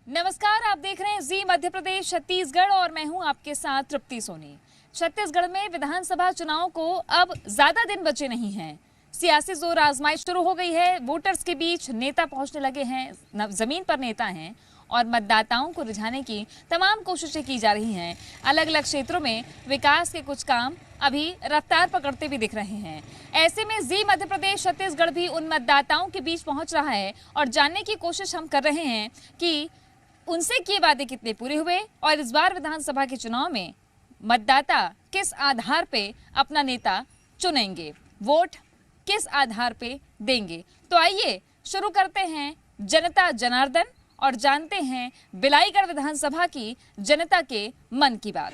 नमस्कार, आप देख रहे हैं जी मध्य प्रदेश छत्तीसगढ़ और मैं हूं आपके साथ तृप्ति सोनी। छत्तीसगढ़ में विधानसभा चुनाव को अब ज्यादा दिन बचे नहीं हैं। सियासी जोर आजमाइश शुरू हो गई है। वोटर्स के बीच नेता पहुंचने लगे हैं, जमीन पर नेता हैं और मतदाताओं को रिझाने की तमाम कोशिशें की जा रही हैं। अलग अलग क्षेत्रों में विकास के कुछ काम अभी रफ्तार पकड़ते भी दिख रहे हैं। ऐसे में जी मध्य प्रदेश छत्तीसगढ़ भी उन मतदाताओं के बीच पहुंच रहा है और जानने की कोशिश हम कर रहे हैं कि उनसे किए वादे कितने पूरे हुए और इस बार विधानसभा के चुनाव में मतदाता किस आधार पे अपना नेता चुनेंगे, वोट किस आधार पे देंगे। तो आइए शुरू करते हैं जनता जनार्दन और जानते हैं बिलाईगढ़ विधानसभा की जनता के मन की बात।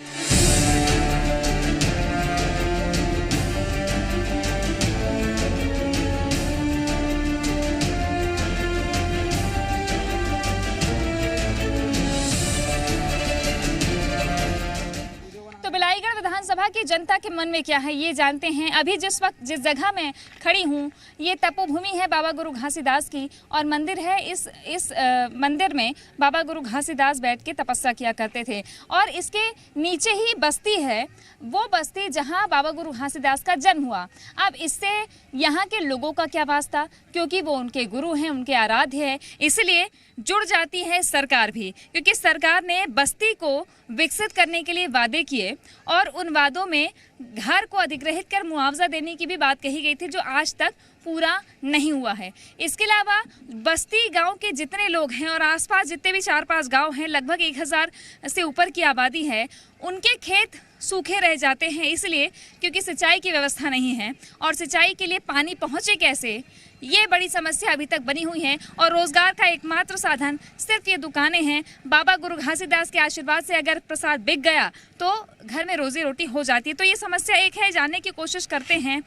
बिलाईगढ़ विधानसभा की जनता के मन में क्या है ये जानते हैं। अभी जिस वक्त जिस जगह मैं खड़ी हूँ ये तपोभूमि है बाबा गुरु घासीदास की और मंदिर है। इस मंदिर में बाबा गुरु घासीदास बैठ के तपस्या किया करते थे और इसके नीचे ही बस्ती है, वो बस्ती जहाँ बाबा गुरु घासीदास का जन्म हुआ। अब इससे यहाँ के लोगों का क्या वास्ता, क्योंकि वो उनके गुरु हैं, उनके आराध्य है, इसलिए जुड़ जाती है सरकार भी, क्योंकि सरकार ने बस्ती को विकसित करने के लिए वादे किए और उन वादों में घर को अधिग्रहित कर मुआवजा देने की भी बात कही गई थी, जो आज तक पूरा नहीं हुआ है। इसके अलावा बस्ती गांव के जितने लोग हैं और आसपास जितने भी 4-5 गांव हैं, लगभग 1000 से ऊपर की आबादी है, उनके खेत सूखे रह जाते हैं, इसलिए क्योंकि सिंचाई की व्यवस्था नहीं है और सिंचाई के लिए पानी पहुंचे कैसे, ये बड़ी समस्या अभी तक बनी हुई है। और रोजगार का एकमात्र साधन सिर्फ ये दुकानें हैं। बाबा गुरु घासीदास के आशीर्वाद से अगर प्रसाद बिक गया तो घर में रोजी रोटी हो जाती है। तो ये समस्या एक है, जानने की कोशिश करते हैं।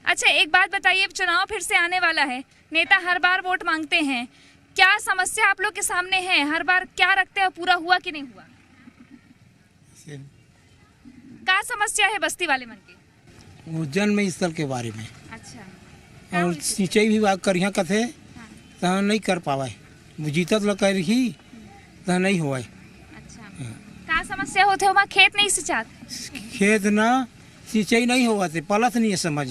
अच्छा, एक बात बताइए, चुनाव फिर से आने वाला है, नेता हर बार वोट मांगते हैं, क्या समस्या आप लोग के सामने है? हर बार क्या रखते हैं, पूरा हुआ कि नहीं हुआ? क्या समस्या है बस्ती वाले मन की? वो जन्म स्थल के बारे में। अच्छा, और सिंचाई भी करिया कथे तो नहीं कर पावा, जीतत ल कर ही तो नहीं हुआ। अच्छा, क्या समस्या होते हो? खेत नहीं सिंचात, खेत ना सिंचाई नहीं हुआ थे, पलत नहीं है समझ,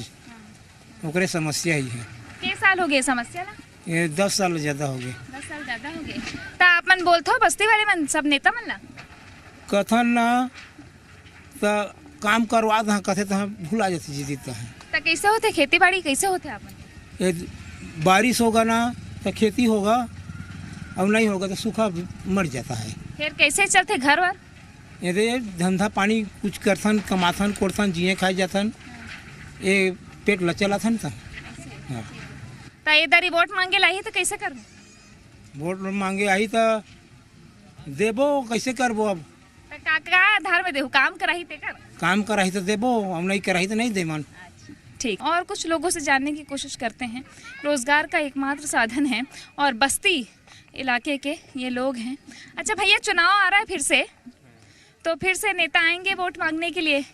ओकरे समस्या ही है। कितने साल हो गए समस्या ला? ये 10 साल ज्यादा हो गए। 10 साल ज्यादा हो गए। तो आप मन बोलते हो बस्ती वाले मन सब नेता मन ला कथन ना तो काम करवा दे कथे तो भुला जाती जीता है। तो कैसे होते खेती बाड़ी, कैसे होते आप? ये बारिश होगा ना तो खेती होगा और नहीं होगा तो सूखा मर जाता है। फिर कैसे चलते घर वर? ये धंधा पानी कुछ करथन, कमाथन कोड़थन, जिए खाए जाथन, ये पेट लचला था ना। हाँ, तो ये दरी वोट मांगे लाई तो कैसे कर? वोट मांगे आई तो देबो, कैसे करबो? अब तो का आधार में देहु? काम कराही ते कर? काम कराही तो देबो, अब नहीं कराही तो नहीं दे मन। ठीक। और कुछ लोगों से जानने की कोशिश करते हैं। रोजगार का एकमात्र साधन है और बस्ती इलाके के ये लोग हैं। अच्छा भैया, चुनाव आ रहा है फिर से, तो फिर से नेता आएंगे वोट मांगने के लिए।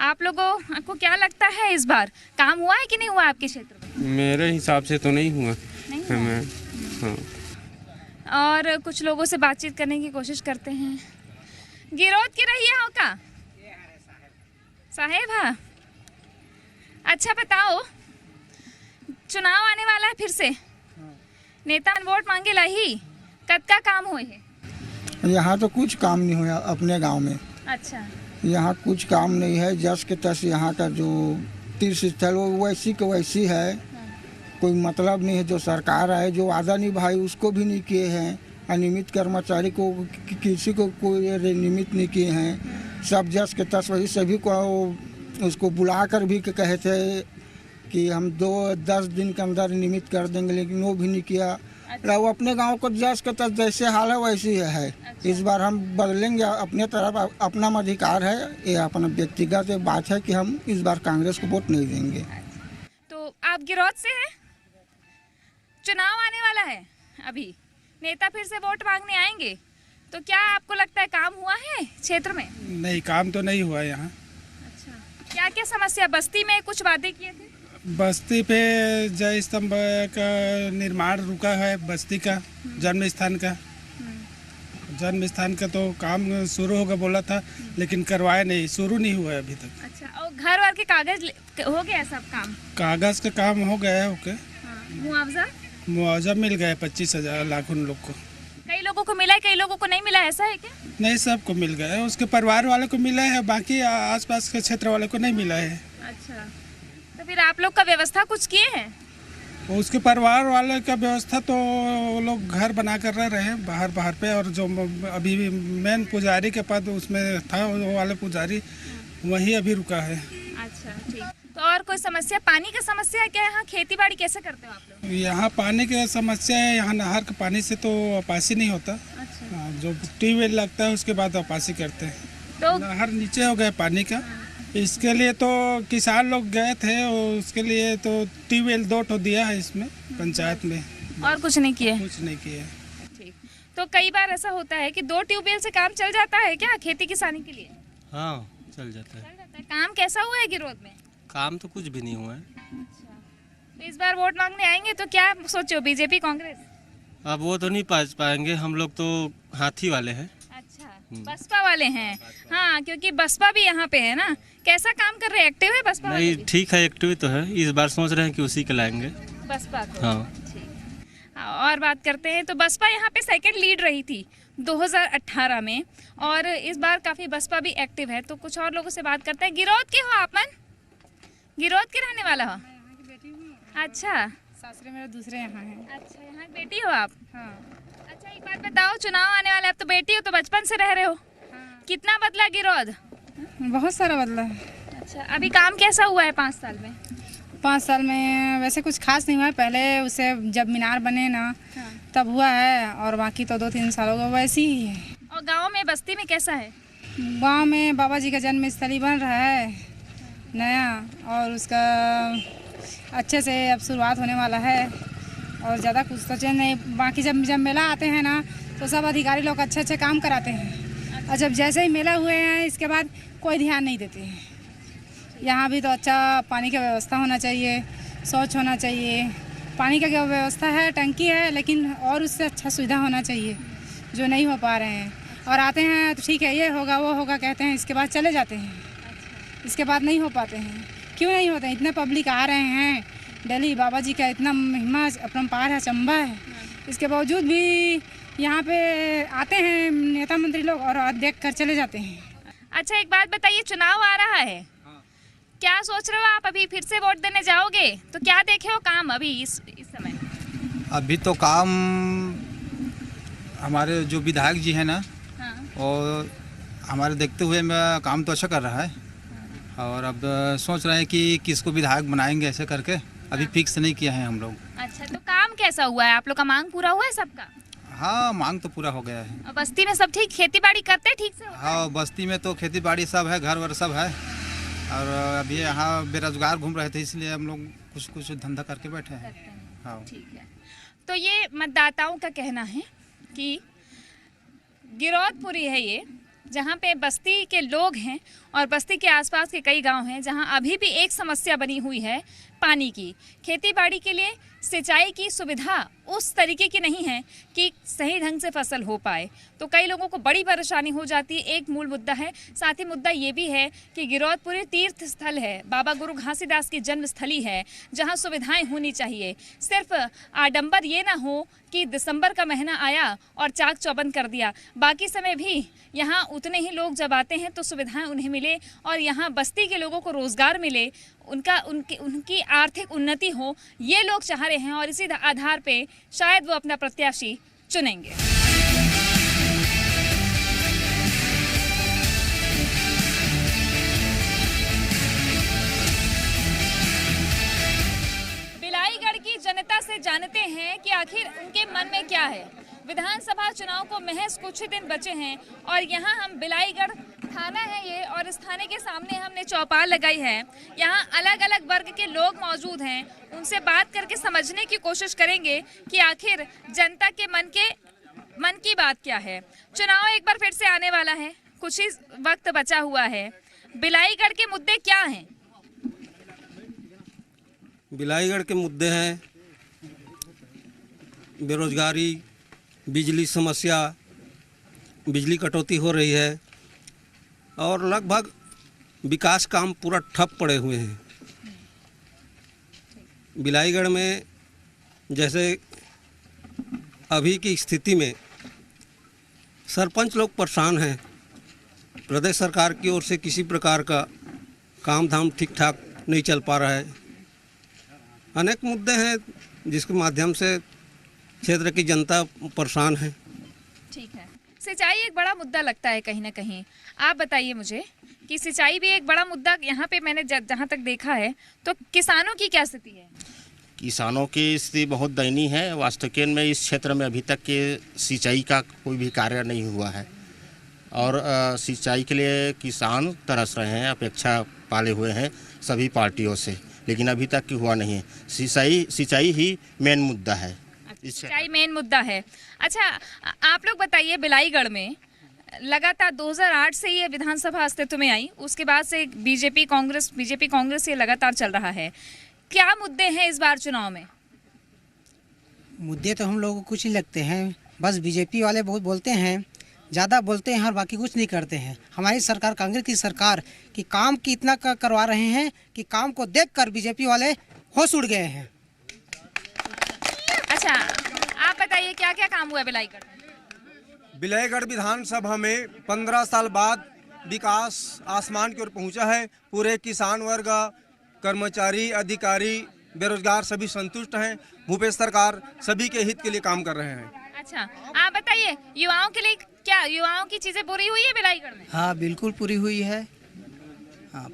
आप लोगों को क्या लगता है इस बार काम हुआ है कि नहीं हुआ आपके क्षेत्र में? मेरे हिसाब से तो नहीं हुआ। हाँ। और कुछ लोगों से बातचीत करने की कोशिश करते हैं। गिरोध की रही हो का साहेब? हाँ, अच्छा बताओ, चुनाव आने वाला है फिर से, नेता वोट मांगे ला ही, कद का काम हुए है? यहाँ तो कुछ काम नहीं हुआ अपने गांव में। अच्छा, यहाँ कुछ काम नहीं है, जस के तस यहाँ का जो तीर्थ स्थल वो वैसी के वैसी है, कोई मतलब नहीं है। जो सरकार है जो वादा निभाई उसको भी नहीं किए हैं, अनियमित कर्मचारी को किसी को कोई नियमित नहीं किए हैं, सब जस के तस वही। सभी को उसको बुलाकर भी कहे थे कि हम 10 दिन के अंदर नियमित कर देंगे, लेकिन वो भी नहीं किया। अच्छा। वो अपने गांव को जस के तस जैसे हाल है वैसी है। अच्छा। इस बार हम बदलेंगे अपने तरफ, अपना अधिकार है, ये अपना व्यक्तिगत बात है कि हम इस बार कांग्रेस को वोट नहीं देंगे। तो आप गिरौद से हैं, चुनाव आने वाला है, अभी नेता फिर से वोट मांगने आएंगे, तो क्या आपको लगता है काम हुआ है क्षेत्र में? नहीं, काम तो नहीं हुआ यहाँ। अच्छा, क्या क्या समस्या? बस्ती में कुछ वादे किए थे? बस्ती पे जय स्तंभ का निर्माण रुका है, बस्ती का जन्म स्थान का, जन्म स्थान का तो काम शुरू होगा बोला था, लेकिन करवाया नहीं, शुरू नहीं हुआ है अभी तक। अच्छा, और घर वर के कागज हो गया सब काम? कागज का काम हो गया है, ओके। हाँ। मुआवजा? मुआवजा मिल गया 25,000 लाख उन लोग को। कई लोगों को मिला है, कई लोगों को नहीं मिला, ऐसा है क्या? नहीं, सबको मिल गया है, उसके परिवार वाले को मिला है, बाकी आसपास के क्षेत्र वाले को नहीं मिला है। अच्छा, तो फिर आप लोग का व्यवस्था कुछ किए हैं? उसके परिवार वाले का व्यवस्था तो वो लोग घर बना कर रह रहे हैं बाहर पे, और जो अभी मेन पुजारी के पद उसमें था वो वाले पुजारी वही अभी रुका है। अच्छा, ठीक। तो और कोई समस्या, पानी की समस्या है क्या यहाँ? खेती बाड़ी कैसे करते हो आप लोग? यहाँ पानी की समस्या है, यहाँ नहर के पानी से तो अपासी नहीं होता। अच्छा, जो ट्यूबवेल लगता है उसके बाद अपासी करते हैं। तो नहर नीचे हो गया पानी का, इसके लिए तो किसान लोग गए थे, और उसके लिए तो ट्यूबवेल 2 ठो दिया है इसमें पंचायत में, और कुछ नहीं किए? कुछ नहीं किया। ठीक। तो कई बार ऐसा होता है कि 2 ट्यूबवेल से काम चल जाता है क्या खेती किसानी के लिए? हाँ, चल जाता है। चल जाता है। काम कैसा हुआ है गिरोध में? काम तो कुछ भी नहीं हुआ है। अच्छा, तो इस बार वोट मांगने आएंगे तो क्या सोचो, बीजेपी कांग्रेस? अब वो तो नहीं पाएंगे, हम लोग तो हाथी वाले हैं। अच्छा, बसपा वाले हैं। हाँ, क्योंकि बसपा भी यहाँ पे है ना। कैसा काम कर रहे हैं, एक्टिव है बसपा वाले नहीं, भी? ठीक है, एक्टिव तो है, इस बार सोच रहे हैं कि उसी के लाएंगे। बसपा को? हाँ। ठीक। और बात करते हैं तो बसपा यहाँ पे सेकंड लीड रही थी 2018 में, और इस बार काफी बसपा भी एक्टिव है। तो कुछ और लोगों से बात करते हैं। गिरोध के हो आप मन? गिरोध के रहने वाला हो? अच्छा, सासरे मेरे दूसरे यहाँ हैं। अच्छा, यहाँ की बेटी हो आप? हाँ। अच्छा, एक बात बताओ, चुनाव आने वाले, अब तो बेटी हो तो बचपन से रह रहे हो, कितना बदला गिरोध? बहुत सारा बदला है। अच्छा, अभी काम कैसा हुआ है 5 साल में? 5 साल में वैसे कुछ खास नहीं हुआ है, पहले उसे जब मीनार बने ना तब हुआ है, और बाकी तो 2-3 सालों का वैसे ही है। और गांव में, बस्ती में कैसा है? गांव में बाबा जी का जन्म स्थली बन रहा है नया, और उसका अच्छे से अब शुरुआत होने वाला है, और ज़्यादा कुछ तो चेंज नहीं। बाकी जब मेला आते हैं ना तो सब अधिकारी लोग अच्छे अच्छे काम कराते हैं, और जब जैसे ही मेला हुए हैं इसके बाद कोई ध्यान नहीं देते हैं। यहाँ भी तो अच्छा पानी की व्यवस्था होना चाहिए, शौच होना चाहिए। पानी का क्या व्यवस्था है, टंकी है, लेकिन और उससे अच्छा सुविधा होना चाहिए, जो नहीं हो पा रहे हैं। और आते हैं तो ठीक है, ये होगा वो होगा कहते हैं, इसके बाद चले जाते हैं, इसके बाद नहीं हो पाते हैं। क्यों नहीं होते? इतने पब्लिक आ रहे हैं डेली, बाबा जी का इतना महिमा अपरंपार है, चंबा है, इसके बावजूद भी यहाँ पे आते हैं नेता मंत्री लोग और देख कर चले जाते हैं। अच्छा, एक बात बताइए, चुनाव आ रहा है, क्या सोच रहे हो आप? अभी फिर से वोट देने जाओगे तो क्या देखे हो काम अभी इस समय? अभी तो काम हमारे जो विधायक जी हैं ना, हाँ। और हमारे देखते हुए मैं काम तो अच्छा कर रहा है, और अब सोच रहे हैं कि किसको विधायक बनाएंगे, ऐसे करके अभी फिक्स नहीं किया है हम लोग। अच्छा, तो काम कैसा हुआ है? आप लोग का मांग पूरा हुआ है सबका? हाँ, मांग तो पूरा हो गया है। और बस्ती में सब ठीक, खेती बाड़ी करते हैं ठीक से? हाँ, बस्ती में तो खेती बाड़ी सब है, घर वर सब है, और अभी यहाँ बेरोजगार घूम रहे थे, इसलिए हम लोग कुछ कुछ धंधा करके बैठे हैं। हाँ, ठीक है। तो ये मतदाताओं का कहना है कि गिरौदपुरी है ये, जहाँ पे बस्ती के लोग हैं और बस्ती के आसपास के कई गांव हैं जहाँ अभी भी एक समस्या बनी हुई है पानी की। खेतीबाड़ी के लिए सिंचाई की सुविधा उस तरीके की नहीं है कि सही ढंग से फसल हो पाए, तो कई लोगों को बड़ी परेशानी हो जाती है। एक मूल मुद्दा है। साथ ही मुद्दा ये भी है कि गिरौदपुरी तीर्थ स्थल है, बाबा गुरु घासीदास की जन्मस्थली है, जहाँ सुविधाएं होनी चाहिए। सिर्फ आडंबर ये ना हो कि दिसंबर का महीना आया और चाक चौबंद कर दिया, बाकी समय भी यहाँ उतने ही लोग जब आते हैं तो सुविधाएं उन्हें मिले और यहाँ बस्ती के लोगों को रोज़गार मिले, उनकी आर्थिक उन्नति हो, ये लोग चाह रहे हैं और इसी आधार पे शायद वो अपना प्रत्याशी चुनेंगे। बिलाईगढ़ की जनता से जानते हैं कि आखिर उनके मन में क्या है। विधानसभा चुनाव को महज कुछ ही दिन बचे हैं और यहाँ हम बिलाईगढ़ थाना है ये, और इस थाने के सामने हमने चौपाल लगाई है। यहाँ अलग अलग वर्ग के लोग मौजूद हैं, उनसे बात करके समझने की कोशिश करेंगे कि आखिर जनता के मन की बात क्या है। चुनाव एक बार फिर से आने वाला है, कुछ ही वक्त बचा हुआ है। बिलाईगढ़ के मुद्दे क्या हैं? बिलाईगढ़ के मुद्दे हैं बेरोजगारी, बिजली समस्या, बिजली कटौती हो रही है और लगभग विकास काम पूरा ठप पड़े हुए हैं। बिलाईगढ़ में जैसे अभी की स्थिति में सरपंच लोग परेशान हैं। प्रदेश सरकार की ओर से किसी प्रकार का काम धाम ठीक ठाक नहीं चल पा रहा है। अनेक मुद्दे हैं जिसके माध्यम से क्षेत्र की जनता परेशान है। ठीक है, सिंचाई एक बड़ा मुद्दा लगता है कहीं ना कहीं। आप बताइए मुझे कि सिंचाई भी एक बड़ा मुद्दा यहाँ पे मैंने जहाँ तक देखा है, तो किसानों की क्या स्थिति है? किसानों की स्थिति बहुत दयनीय है। वास्तविक में इस क्षेत्र में अभी तक के सिंचाई का कोई भी कार्य नहीं हुआ है और सिंचाई के लिए किसान तरस रहे हैं, अपेक्षा पाले हुए हैं सभी पार्टियों से, लेकिन अभी तक की हुआ नहीं है। सिंचाई ही मेन मुद्दा है। सिंचाई मेन मुद्दा है। अच्छा, आप लोग बताइए, बिलाईगढ़ में लगातार 2008 से ये विधानसभा अस्तित्व में आई, उसके बाद से बीजेपी कांग्रेस ये लगातार चल रहा है। क्या मुद्दे हैं इस बार चुनाव में? मुद्दे तो हम लोगों को कुछ ही लगते हैं, बस बीजेपी वाले बहुत बोलते हैं, ज़्यादा बोलते हैं और बाकी कुछ नहीं करते हैं। हमारी सरकार, कांग्रेस की सरकार की काम की इतना करवा रहे हैं कि काम को देखकर बीजेपी वाले होश उड़ गए हैं। अच्छा, आप बताइए क्या क्या काम हुआ बिलाईगढ़ में? बिलाईगढ़ विधानसभा में 15 साल बाद विकास आसमान की ओर पहुंचा है। पूरे किसान वर्ग, कर्मचारी, अधिकारी, बेरोजगार सभी संतुष्ट हैं। भूपेश सरकार सभी के हित के लिए काम कर रहे हैं। अच्छा, आप बताइए, युवाओं के लिए क्या युवाओं की चीजें पूरी हुई है बिलाईगढ़ में? हाँ, बिल्कुल पूरी हुई है। हाँ,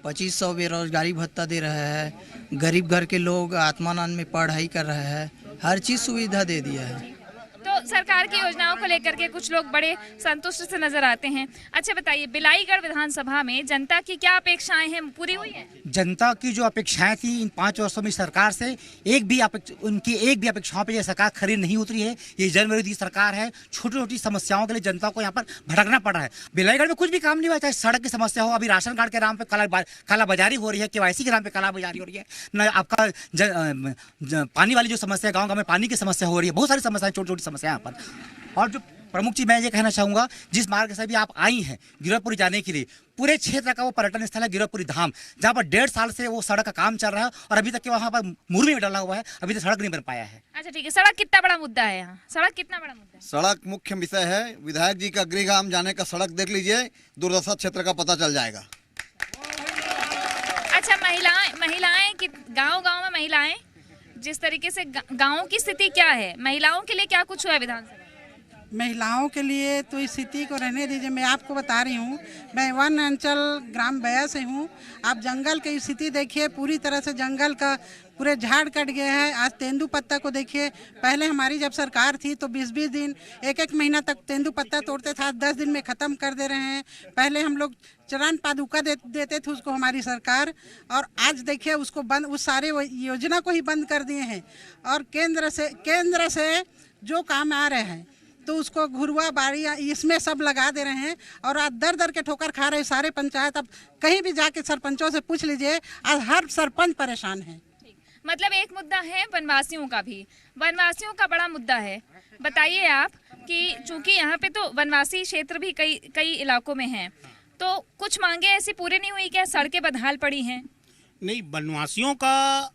2500 बेरोजगारी भत्ता दे रहा है, गरीब घर के लोग आत्मानंद में पढ़ाई कर रहे हैं, हर चीज़ सुविधा दे दिया है। तो सरकार की योजनाओं को लेकर के कुछ लोग बड़े संतुष्ट से नजर आते हैं। अच्छा बताइए, बिलाईगढ़ विधानसभा में जनता की क्या अपेक्षाएं हैं, पूरी हुई है? जनता की जो अपेक्षाएं थी इन 5 वर्षों में सरकार से उनकी एक भी अपेक्षाओं पे ये सरकार खरी नहीं उतरी है। ये जन विरोधी सरकार है। छोटी छोटी समस्याओं के लिए जनता को यहाँ पर भटकना पड़ रहा है। बिलाईगढ़ में कुछ भी काम नहीं हुआ, चाहे सड़क की समस्या हो, अभी राशन कार्ड के नाम पे कालाबाजारी हो रही है, KYC के नाम पे कालाबाजारी हो रही है, न आपका पानी वाली जो समस्या है, गाँव गाँव में पानी की समस्या हो रही है, बहुत सारी समस्याएं, छोटी छोटी समस्या यहाँ पर। और जो प्रमुख चीज मैं ये कहना चाहूंगा, जिस मार्ग से भी आप आई हैं गिरवपुरी जाने के लिए, पूरे क्षेत्र का वो पर्यटन स्थल है गिरवपुरी धाम, जहाँ पर 1.5 साल से वो सड़क का काम चल रहा है और अभी तक के वहाँ पर मुर्गी में डाला हुआ है, अभी तक सड़क नहीं बन पाया है। अच्छा ठीक है, सड़क कितना बड़ा मुद्दा है यहाँ? सड़क कितना बड़ा मुद्दा है? सड़क मुख्य विषय है। विधायक जी का गृहग्राम जाने का सड़क देख लीजिए, दुर्दशा क्षेत्र का पता चल जाएगा। अच्छा, महिलाएं कि गाँव में महिलाएं, जिस तरीके से गाँव की स्थिति क्या है, महिलाओं के लिए क्या कुछ हुआ है विधानसभा? महिलाओं के लिए तो इस स्थिति को रहने दीजिए। मैं आपको बता रही हूँ, मैं वन अंचल ग्राम बया से हूँ। आप जंगल की स्थिति देखिए, पूरी तरह से जंगल का पूरे झाड़ कट गए हैं। आज तेंदू पत्ता को देखिए, पहले हमारी जब सरकार थी तो 20-20 दिन, 1-1 महीना तक तेंदू पत्ता तोड़ते था, 10 दिन में ख़त्म कर दे रहे हैं। पहले हम लोग चरण पादुका देते थे उसको हमारी सरकार, और आज देखिए उसको बंद, उस सारे योजना को ही बंद कर दिए हैं। और केंद्र से जो काम आ रहे हैं तो उसको घुरुआ बाड़ियाँ इसमें सब लगा दे रहे हैं, और आज दर के ठोकर खा रहे सारे पंचायत। अब कहीं भी जाके सरपंचों से पूछ लीजिए, आज हर सरपंच परेशान है। मतलब एक मुद्दा है वनवासियों का भी, वनवासियों का बड़ा मुद्दा है। बताइए आप कि चूंकि यहाँ पे तो वनवासी क्षेत्र भी कई इलाकों में हैं, तो कुछ मांगे ऐसी पूरी नहीं हुई क्या? सड़कें बदहाल पड़ी हैं? नहीं, वनवासियों का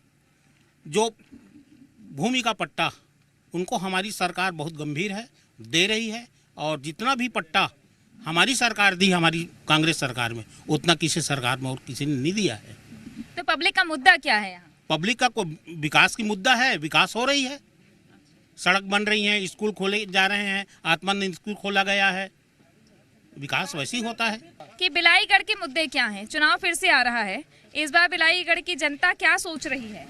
जो भूमि का पट्टा, उनको हमारी सरकार बहुत गंभीर है, दे रही है। और जितना भी पट्टा हमारी सरकार दी, हमारी कांग्रेस सरकार में, उतना किसी सरकार में और किसी ने नहीं दिया है। तो पब्लिक का मुद्दा क्या है यहाँ? पब्लिक का विकास की मुद्दा है, विकास हो रही है, सड़क बन रही है, स्कूल खोले जा रहे हैं, आत्मानंद स्कूल खोला गया है, विकास वैसे ही होता है। कि बिलाईगढ़ के मुद्दे क्या हैं? चुनाव फिर से आ रहा है, इस बार बिलाईगढ़ की जनता क्या सोच रही है?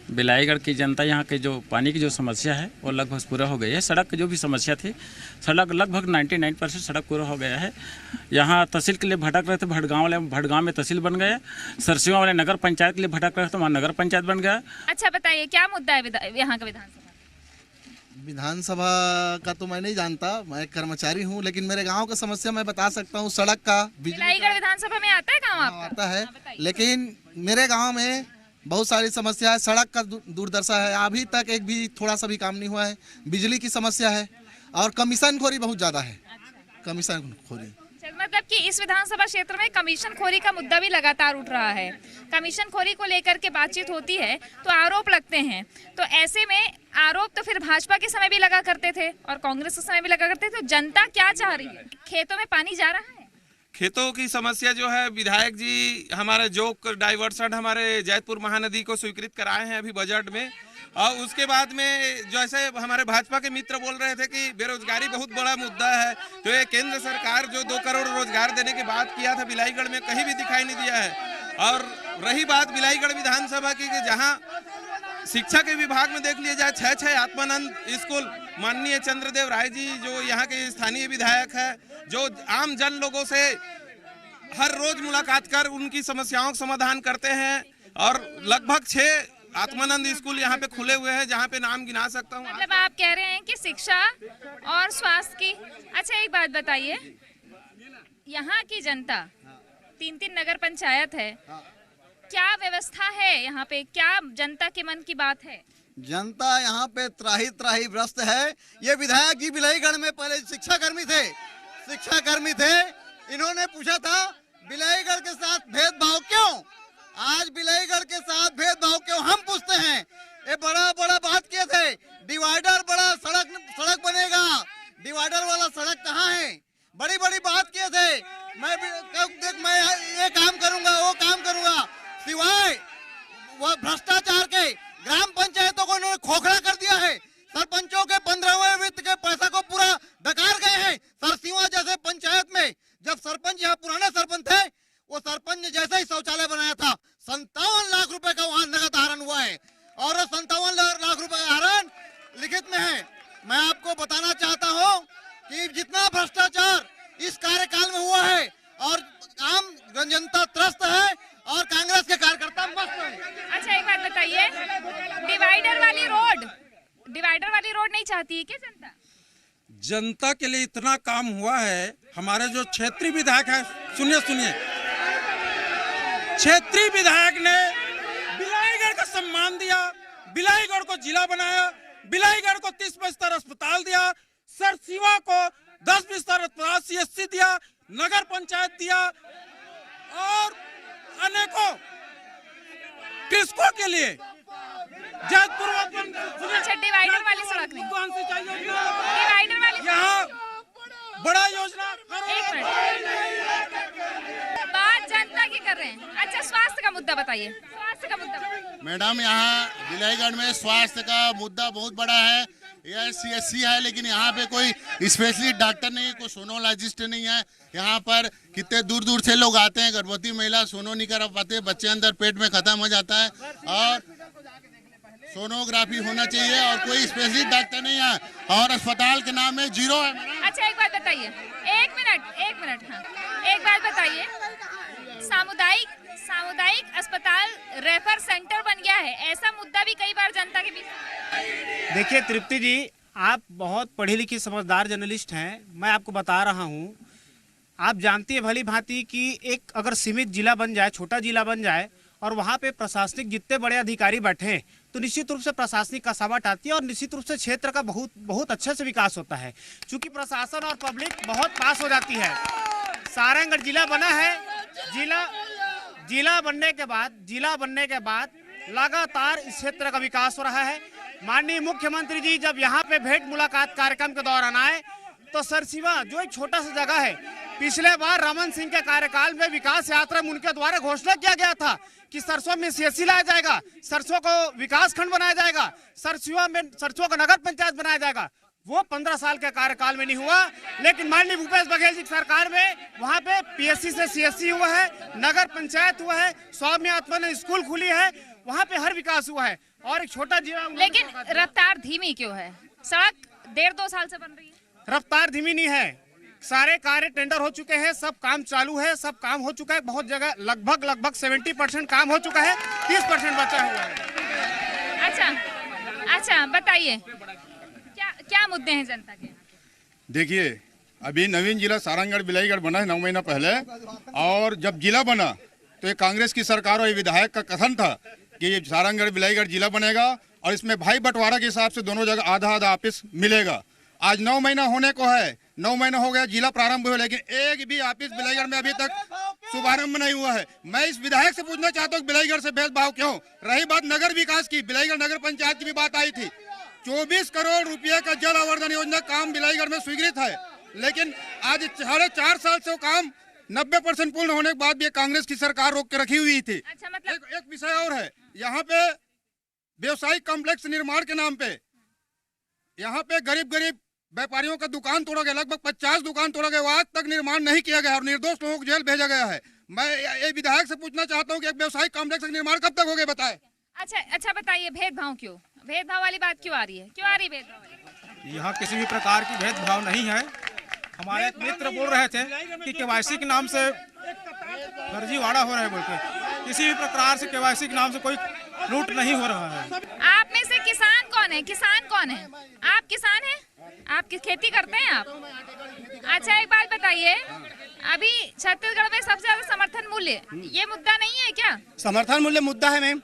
बिलाईगढ़ की जनता, यहाँ के जो पानी की जो समस्या है वो लगभग पूरा हो गई है। सड़क की जो भी समस्या थी, सड़क लगभग 99% सड़क पूरा हो गया है। यहाँ तहसील के लिए भटक रहे थे, भटगांव में तहसील बन गया। सरसिया वाले नगर पंचायत के लिए भटक रहे थे, वहाँ नगर पंचायत बन गया। अच्छा बताइए, क्या मुद्दा है यहाँ का विधानसभा का? तो मैं नहीं जानता, मैं कर्मचारी हूँ, लेकिन मेरे गाँव का समस्या मैं बता सकता हूँ। सड़क का, बिलाईगढ़ विधानसभा में आता है गाँव आपका? आता है, लेकिन मेरे गाँव में बहुत सारी समस्या है। सड़क का दुर्दशा है, अभी तक एक भी थोड़ा सा भी काम नहीं हुआ है। बिजली की समस्या है, और कमीशन-खोरी बहुत ज़्यादा है। कमीशन-खोरी मतलब कि इस विधानसभा क्षेत्र में कमीशन खोरी का मुद्दा भी लगातार उठ रहा है। कमीशन खोरी को लेकर के बातचीत होती है तो आरोप लगते हैं, तो ऐसे में आरोप तो फिर भाजपा के समय भी लगा करते थे और कांग्रेस के समय भी लगा करते थे। तो जनता क्या चाह रही है? खेतों में पानी जा रहा है। खेतों की समस्या जो है, विधायक जी हमारे जोक डाइवर्सन हमारे जैतपुर महानदी को स्वीकृत कराए हैं अभी बजट में, और उसके बाद में जैसे हमारे भाजपा के मित्र बोल रहे थे कि बेरोजगारी बहुत बड़ा मुद्दा है, तो ये केंद्र सरकार जो 2 करोड़ रोजगार देने की बात किया था बिलाईगढ़ में, कहीं भी दिखाई नहीं दिया है। और रही बात बिलाईगढ़ विधानसभा की, जहां शिक्षा के विभाग में देख लिया जाए 6 आत्मानंद स्कूल, माननीय चंद्रदेव राय जी जो यहाँ के स्थानीय विधायक है, जो आम जन लोगों से हर रोज मुलाकात कर उनकी समस्याओं का समाधान करते हैं, और लगभग 6 आत्मानंद स्कूल यहाँ पे खुले हुए हैं जहाँ पे नाम गिना सकता हूँ। मतलब आप कह रहे हैं कि शिक्षा और स्वास्थ्य की। अच्छा एक बात बताइए, यहाँ की जनता 3 नगर पंचायत है, क्या व्यवस्था है यहाँ पे? क्या जनता के मन की बात है? जनता यहाँ पे त्राही ग्रस्त है। ये विधायक जी बिलाईगढ़ में पहले शिक्षाकर्मी थे। इन्होंने पूछा था बिलाईगढ़ के साथ भेदभाव क्यों? आज बिलाईगढ़ के साथ भेदभाव क्यों हम पूछते हैं। ये बड़ा बात किए थे, डिवाइडर बड़ा सड़क बनेगा, डिवाइडर वाला सड़क कहाँ है? बड़ी बात किए थे। मैं ये काम करूंगा, वो काम करूंगा, सिवाय वह भ्रष्टाचार के ग्राम पंचायतों को उन्होंने खोखला कर दिया है। सरपंचों के 15वें वित्त के पैसा को पूरा डकार गए हैं। सरसीवा जैसे पंचायत में जब सरपंच यहाँ पुराने सरपंच थे, वो सरपंच ने जैसे ही शौचालय बनाया था 57 लाख रुपए का वहाँ नगद आहरण हुआ है, और 57 लाख रुपए का आहरण लिखित में है। मैं आपको बताना चाहता हूँ कि जितना भ्रष्टाचार इस कार्यकाल में हुआ है, और आम जनता त्रस्त है और कांग्रेस के कार्यकर्ता मस्त है। अच्छा एक बात बताइए, डिवाइडर वाली रोड नहीं चाहती है क्या जनता? जनता के लिए इतना काम हुआ है। हमारे जो क्षेत्रीय विधायक है, सुनिए, क्षेत्रीय विधायक ने बिलाईगढ़ का सम्मान दिया, बिलाईगढ़ को जिला बनाया, बिलाईगढ़ को 30 बिस्तर अस्पताल दिया, सरसीवा को 10 बिस्तर अस्पताल CSC दिया, नगर पंचायत दिया, और अनेकों कृषकों के लिए जैतपुर डिवाइडर वाली सड़क नहीं, डिवाइडर वाली यहाँ बड़ा योजना। बात जनता की कर रहे हैं। अच्छा स्वास्थ्य का मुद्दा बताइए। मैडम, यहाँ बिलाईगढ़ में स्वास्थ्य का मुद्दा बहुत बड़ा है। यह CSC है, लेकिन यहाँ पे कोई स्पेशलिस्ट डॉक्टर नहीं, कोई सोनोलॉजिस्ट नहीं है। यहाँ पर कितने दूर से लोग आते हैं, गर्भवती महिला सोनो नहीं करा पाते, बच्चे अंदर पेट में खत्म हो जाता है, और सोनोग्राफी होना चाहिए, और कोई स्पेशलिस्ट डॉक्टर नहीं है, और अस्पताल के नाम में 0 है। अच्छा एक बात बताइए, एक मिनट हाँ, एक बात बताइए, सामुदायिक अस्पताल रेफर सेंटर बन गया है, ऐसा मुद्दा भी कई बार जनता के बीच। देखिए तृप्ति जी, आप बहुत पढ़ी लिखी समझदार जर्नलिस्ट हैं। मैं आपको बता रहा हूँ, आप जानती है भली भांति कि एक अगर सीमित जिला बन जाए, छोटा जिला बन जाए, और वहाँ पे प्रशासनिक जितने बड़े अधिकारी बैठे हैं, तो निश्चित रूप से प्रशासनिक कसावट आती है, और निश्चित रूप से क्षेत्र का बहुत अच्छे से विकास होता है, क्योंकि प्रशासन और पब्लिक बहुत पास हो जाती है। सारंगगढ़ जिला बना है, जिला बनने के बाद लगातार इस क्षेत्र का विकास हो रहा है। माननीय मुख्यमंत्री जी जब यहाँ पे भेंट मुलाकात कार्यक्रम के दौरान आए, तो सरसीवा जो एक छोटा सा जगह है, पिछले बार रमन सिंह के कार्यकाल में विकास यात्रा में उनके द्वारा घोषणा किया गया था कि सरसों में CSC लाया जाएगा, सरसों को विकास खंड बनाया जाएगा, सरसों को नगर पंचायत बनाया जाएगा। वो 15 साल के कार्यकाल में नहीं हुआ, लेकिन माननीय भूपेश बघेल जी की सरकार में वहाँ पे PSC से CSC हुआ है, नगर पंचायत हुआ है, स्वामी आत्मानंद स्कूल खुली है, वहाँ पे हर विकास हुआ है, और एक छोटा जिला। लेकिन रफ्तार धीमी क्यों है? सड़क 1.5-2 साल से बन रही है। रफ्तार धीमी नहीं है, सारे कार्य टेंडर हो चुके हैं, सब काम चालू है, सब काम हो चुका है। बहुत जगह लगभग 70% काम हो चुका है, 30% बचा हुआ है। अच्छा बताइए, क्या मुद्दे हैं जनता के? देखिए, अभी नवीन जिला सारंगगढ़ बिलाईगढ़ बना है 9 महीना पहले, और जब जिला बना तो ये कांग्रेस की सरकार और ये विधायक का कथन था कि ये सारंगगढ़ बिलाईगढ़ जिला बनेगा, और इसमें भाई बंटवारा के हिसाब से दोनों जगह आधा ऑफिस मिलेगा। आज 9 महीना होने को है, 9 महीना हो गया, जिला प्रारंभ हुआ, लेकिन एक भी ऑफिस बिलाईगढ़ में अभी तक शुभारंभ नहीं हुआ है। मैं इस विधायक से पूछना चाहता हूँ कि बिलाईगढ़ से भेदभाव क्यों? रही बात नगर विकास की, बिलाईगढ़ नगर पंचायत की भी बात आई थी। 24 करोड़ रुपए का जल आवर्धन योजना काम बिलाईगढ़ में स्वीकृत है, लेकिन आज 4.5 साल से वो काम 90% पूर्ण होने के बाद भी कांग्रेस की सरकार रोक के रखी हुई थी। अच्छा, मतलब एक विषय और है, यहाँ पे व्यवसायिक कॉम्प्लेक्स निर्माण के नाम पे यहाँ पे गरीब व्यापारियों का दुकान तोड़ा गया, लगभग 50 दुकान तोड़ा गया, आज तक निर्माण नहीं किया गया और निर्दोष लोगों को जेल भेजा गया है। मैं ये विधायक से पूछना चाहता हूँ कि एक व्यवसायिक कॉम्प्लेक्स का निर्माण कब तक हो गया, बताए। अच्छा बताइए, भेदभाव क्यों? भेदभाव वाली बात क्यों आ रही है? क्यों आ रही भेदभाव वाली? यहाँ किसी भी प्रकार की भेदभाव नहीं है। हमारे एक मित्र बोल रहे थे कि केवाईसी के नाम से फर्जीवाड़ा हो रहा है बोल के, किसी भी प्रकार से केवाईसी के नाम से कोई लूट नहीं हो रहा है। आप में से किसान कौन है? किसान कौन है? आप किसान हैं? आप खेती करते हैं आप? अच्छा, एक बात बताइए, अभी छत्तीसगढ़ में सबसे ज्यादा समर्थन मूल्य, ये मुद्दा नहीं है क्या? समर्थन मूल्य मुद्दा है मैम।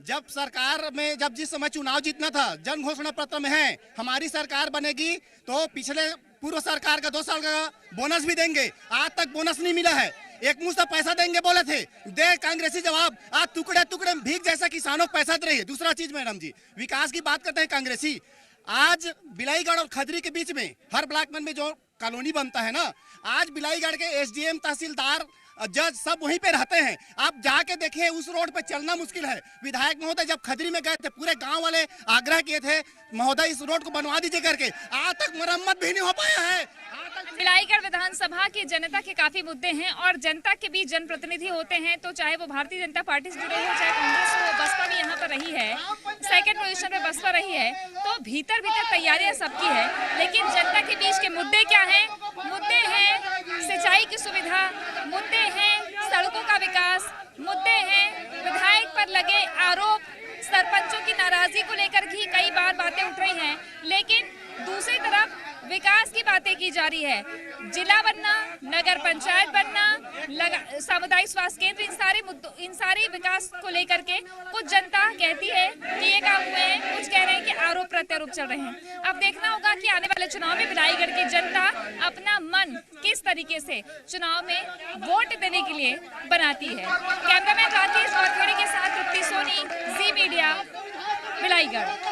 जब सरकार में जिस समय चुनाव जीतना था, जन घोषणा पत्र में है हमारी सरकार बनेगी तो पिछले पूर्व सरकार का 2 साल का बोनस भी देंगे, आज तक बोनस नहीं मिला है। एक मुश्त पैसा देंगे बोले थे, दे कांग्रेसी जवाब, आज टुकड़े टुकड़े भीख जैसा किसानों को पैसा दे रही है। दूसरा चीज मैडम जी, विकास की बात करते हैं कांग्रेसी, आज बिलाईगढ़ और खदरी के बीच में हर ब्लॉक में जो कॉलोनी बनता है ना, आज बिलाईगढ़ के एसडीएम, तहसीलदार, जज सब वहीं पे रहते हैं। आप जाके देखिए, उस रोड पे चलना मुश्किल है। विधायक महोदय जब खदरी में गए थे, पूरे गांव वाले आग्रह किए थे महोदय इस रोड को बनवा दीजिए करके, आज तक मरम्मत भी नहीं हो पाया है। बिलाईगढ़ विधानसभा की जनता के काफी मुद्दे हैं और जनता के बीच जनप्रतिनिधि होते हैं, तो चाहे वो भारतीय जनता पार्टी से जुड़े हो, चाहे कांग्रेस हो, बसपा भी यहाँ पर रही है, 2nd पोजीशन पे बसपा रही है, तो भीतर तैयारियां सबकी है। लेकिन जनता के बीच के मुद्दे क्या हैं? मुद्दे हैं सिंचाई की सुविधा, मुद्दे हैं सड़कों का विकास, मुद्दे हैं विधायक पर लगे आरोप, सरपंचों की नाराजगी को लेकर भी कई बार बातें उठ रही हैं। लेकिन दूसरी तरफ विकास की बातें की जा रही है, जिला बनना, नगर पंचायत बनना, सामुदायिक स्वास्थ्य केंद्र, इन सारे विकास को लेकर के कुछ जनता कहती है कि ये काम हुए हैं, कुछ कह रहे हैं कि आरोप प्रत्यारोप चल रहे हैं। अब देखना होगा कि आने वाले चुनाव में बिलाईगढ़ की जनता अपना मन किस तरीके से चुनाव में वोट देने के लिए बनाती है। कैमरामैन राकेश और के साथ तृप्ति सोनी, जी मीडिया, बिलाईगढ़।